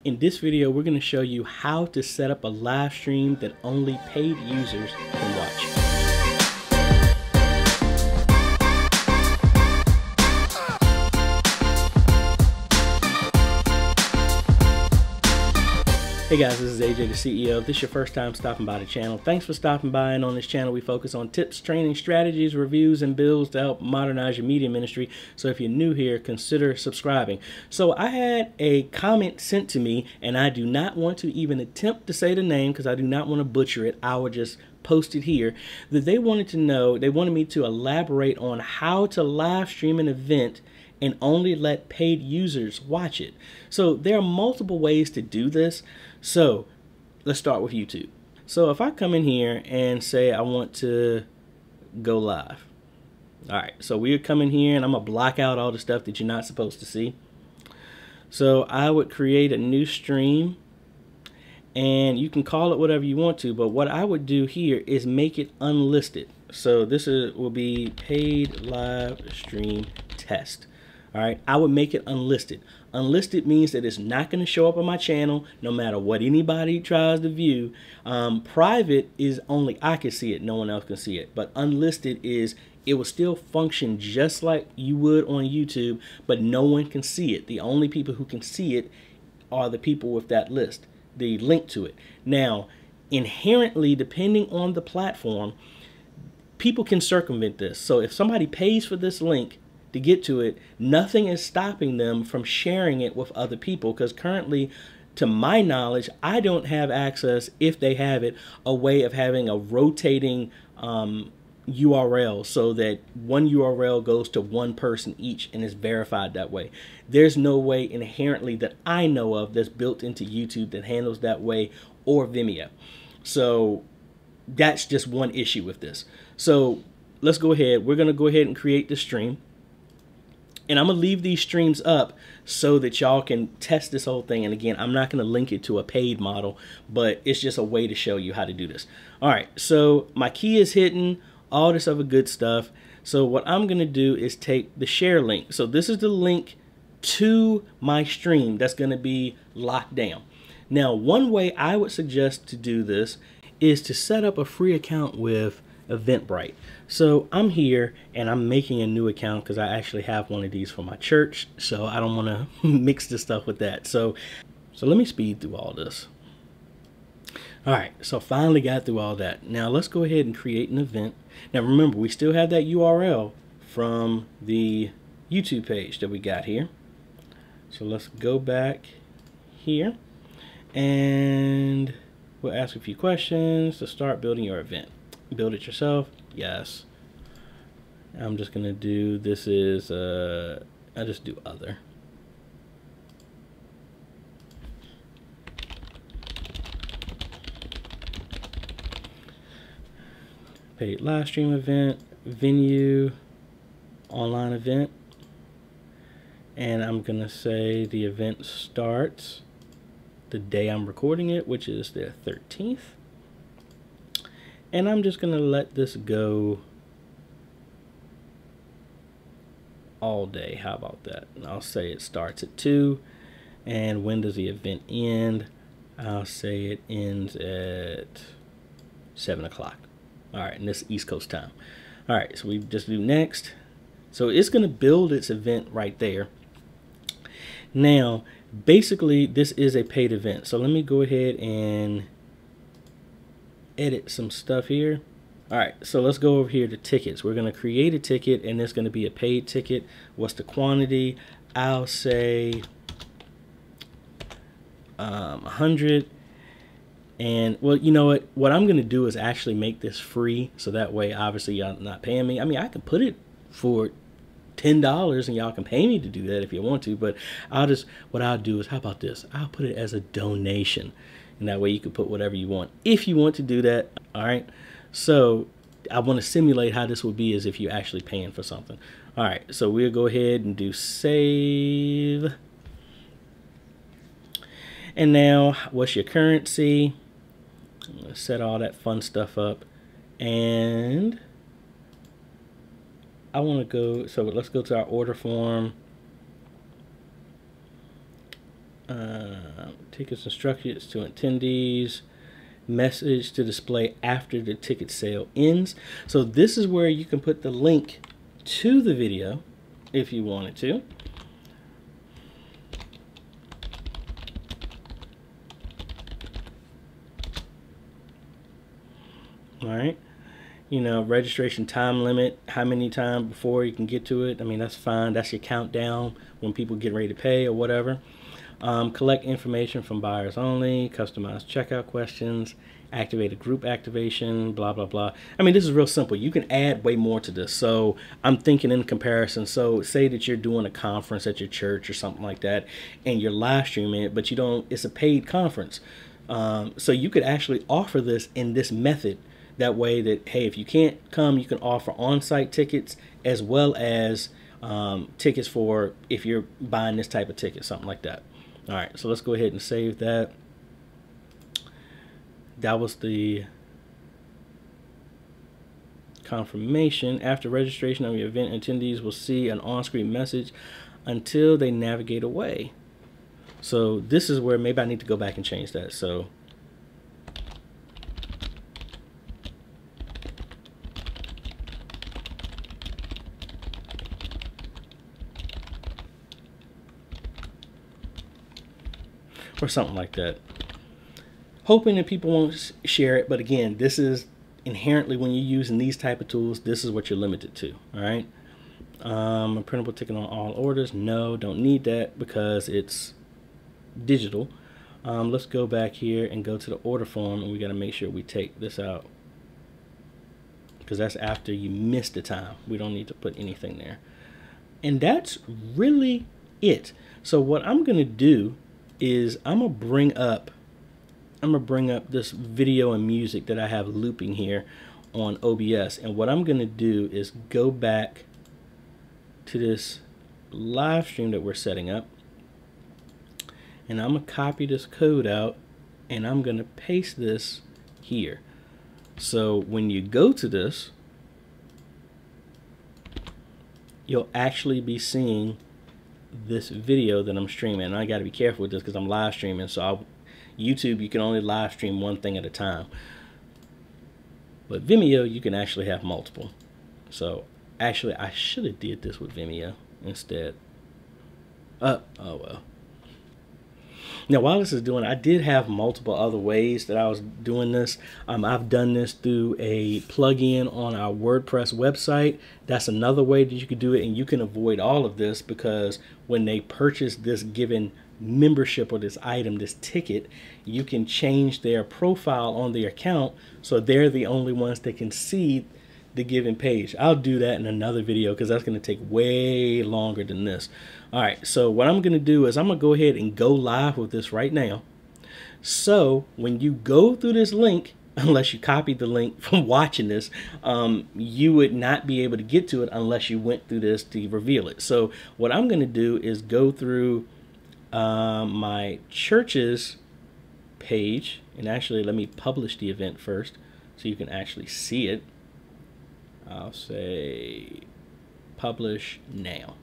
In this video, we're going to show you how to set up a live stream that only paid users can watch. Hey guys, this is AJ the CEO. If this is your first time stopping by the channel, thanks for stopping by. And on this channel, we focus on tips, training, strategies, reviews, and builds to help modernize your media ministry. So if you're new here, consider subscribing. So I had a comment sent to me, and I do not want to even attempt to say the name because I do not want to butcher it. I will just post it here. That they wanted to know, they wanted me to elaborate on how to live stream an event and only let paid users watch it. So there are multiple ways to do this. So let's start with YouTube. So if I come in here and say I want to go live. All right, so we're coming here and I'm gonna block out all the stuff that you're not supposed to see. So I would create a new stream, and you can call it whatever you want to, but what I would do here is make it unlisted. So this will be paid live stream test. All right, I would make it unlisted. Unlisted means that it's not going to show up on my channel no matter what anybody tries to view. Private is only I can see it, no one else can see it. But unlisted is it will still function just like you would on YouTube, but no one can see it. The only people who can see it are the people with that list, the link to it. Now, inherently, depending on the platform, people can circumvent this. So if somebody pays for this link to get to it, nothing is stopping them from sharing it with other people, because currently, to my knowledge, I don't have access, if they have it, a way of having a rotating URL so that one URL goes to one person each and is verified that way. There's no way inherently that I know of that's built into YouTube that handles that way, or Vimeo. So that's just one issue with this. So let's go ahead. We're going to go ahead and create the stream. And I'm going to leave these streams up so that y'all can test this whole thing. And again, I'm not going to link it to a paid model, but it's just a way to show you how to do this. All right, so my key is hidden, all this other good stuff. So what I'm going to do is take the share link. So this is the link to my stream that's going to be locked down. Now, one way I would suggest to do this is to set up a free account with Eventbrite. So I'm here and I'm making a new account because I actually have one of these for my church, so I don't want to mix this stuff with that. So let me speed through all this. All right, so finally got through all that. Now let's go ahead and create an event. Now remember, we still have that URL from the YouTube page that we got here. So let's go back here and we'll ask a few questions to start building your event. Build it yourself? Yes. I'm just gonna do, this is I just do other. Paid live stream event, venue, online event, and I'm gonna say the event starts the day I'm recording it, which is the 13th. And I'm just going to let this go all day. How about that? And I'll say it starts at 2. And when does the event end? I'll say it ends at 7 o'clock. All right, and this is East Coast time. All right, so we just do next. So it's going to build its event right there. Now, basically, this is a paid event. So let me go ahead and edit some stuff here. All right, so let's go over here to tickets. We're going to create a ticket, and it's going to be a paid ticket. What's the quantity? I'll say 100. And well, you know what I'm going to do is actually make this free, so that way obviously y'all not paying me. I mean, I can put it for $10 and y'all can pay me to do that if you want to, but what I'll do is, how about this? I'll put it as a donation. And that way you can put whatever you want if you want to do that. All right, so I want to simulate how this would be as if you're actually paying for something. All right, so we'll go ahead and do save. And now what's your currency? I'm going to set all that fun stuff up, and I want to go, so let's go to our order form. Tickets instructions to attendees. Message to display after the ticket sale ends. So this is where you can put the link to the video if you wanted to. All right. You know, registration time limit, how many times before you can get to it. I mean, that's fine. That's your countdown when people get ready to pay or whatever. Collect information from buyers only, customize checkout questions, activate a group activation, blah, blah, blah. I mean, this is real simple. You can add way more to this. So I'm thinking in comparison. So say that you're doing a conference at your church or something like that, and you're live streaming it, but you don't, it's a paid conference. So you could actually offer this in this method. That way that, hey, if you can't come, you can offer on-site tickets as well as tickets for if you're buying this type of ticket, something like that. All right, so let's go ahead and save that. That was the confirmation. After registration of your event, attendees will see an on-screen message until they navigate away. So this is where maybe I need to go back and change that. So or something like that, hoping that people won't share it. But again, this is inherently, when you're using these type of tools, this is what you're limited to. All right. A printable ticket on all orders. No, don't need that because it's digital. Let's go back here and go to the order form, and we got to make sure we take this out because that's after you miss the time. We don't need to put anything there. And that's really it. So what I'm going to do is I'm gonna bring up this video and music that I have looping here on OBS, and what I'm gonna do is go back to this live stream that we're setting up, and I'm gonna copy this code out and I'm gonna paste this here. So when you go to this, you'll actually be seeing this video that I'm streaming. And I got to be careful with this because I'm live streaming. So YouTube, you can only live stream one thing at a time, but Vimeo, you can actually have multiple. So actually I should have did this with Vimeo instead. Oh well. Now while this is doing, I did have multiple other ways that I was doing this. I've done this through a plugin on our WordPress website. That's another way that you could do it, and you can avoid all of this because when they purchase this given membership or this item, this ticket, you can change their profile on their account so they're the only ones that can see the given page. I'll do that in another video because that's going to take way longer than this. All right, so what I'm going to do is I'm going to go ahead and go live with this right now. So when you go through this link, unless you copied the link from watching this, you would not be able to get to it unless you went through this to reveal it. So what I'm going to do is go through my church's page, and actually let me publish the event first so you can actually see it. I'll say publish now.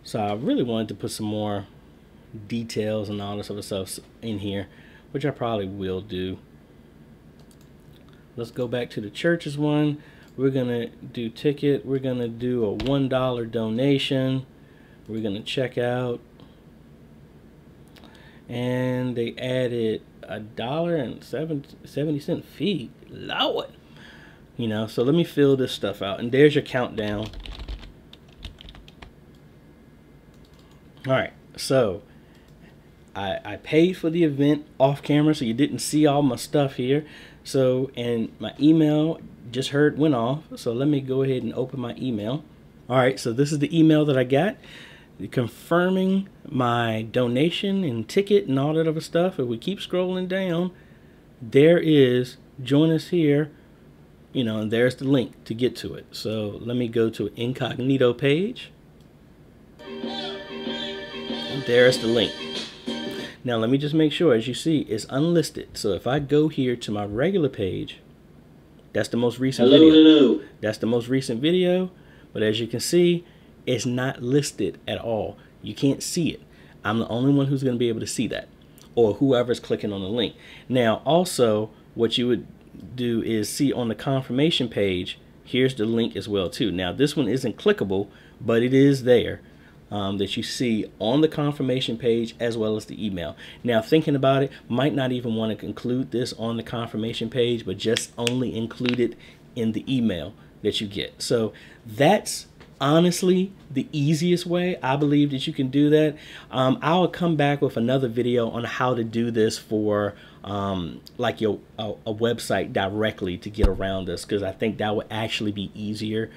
So I really wanted to put some more details and all this other stuff in here, which I probably will do. Let's go back to the church's one. We're gonna do ticket. We're gonna do a $1 donation. We're gonna check out, and they added $1.70 fee. Lord. You know, so let me fill this stuff out, and there's your countdown. All right, so I paid for the event off camera, so you didn't see all my stuff here. So, and my email just went off. So let me go ahead and open my email. All right, so this is the email that I got confirming my donation and ticket and all that other stuff. If we keep scrolling down, there is join us here. You know, and there's the link to get to it. So let me go to an incognito page. And there's the link. Now let me just make sure, as you see, it's unlisted. So if I go here to my regular page, that's the most recent video. Hello. That's the most recent video. But as you can see, it's not listed at all. You can't see it. I'm the only one who's going to be able to see that, or whoever's clicking on the link. Now, also, what you would do is see on the confirmation page, here's the link as well too. Now, this one isn't clickable, but it is there. That you see on the confirmation page as well as the email. Now, thinking about it, might not even want to include this on the confirmation page, but just only include it in the email that you get. So that's honestly the easiest way I believe that you can do that. I'll come back with another video on how to do this for like a website directly to get around this, because I think that would actually be easier.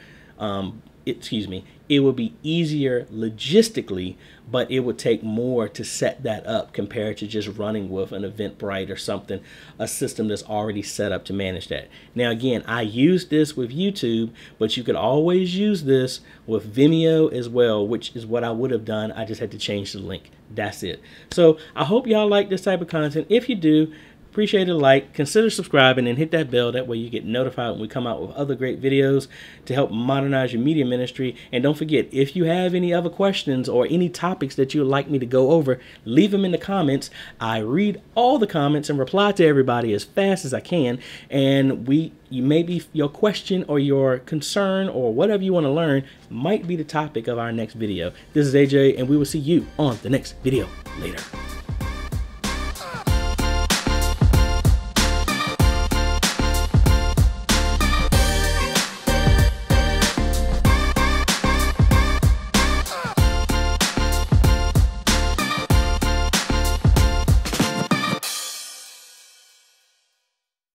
It would be easier logistically, but it would take more to set that up compared to just running with an Eventbrite or something, a system that's already set up to manage that. Now, again, I use this with YouTube, but you could always use this with Vimeo as well, which is what I would have done. I just had to change the link. That's it. So I hope y'all like this type of content. If you do, appreciate a like, consider subscribing, and hit that bell. That way you get notified when we come out with other great videos to help modernize your media ministry. And don't forget, if you have any other questions or any topics that you would like me to go over, leave them in the comments. I read all the comments and reply to everybody as fast as I can. And maybe your question or your concern or whatever you want to learn might be the topic of our next video. This is AJ, and we will see you on the next video. Later.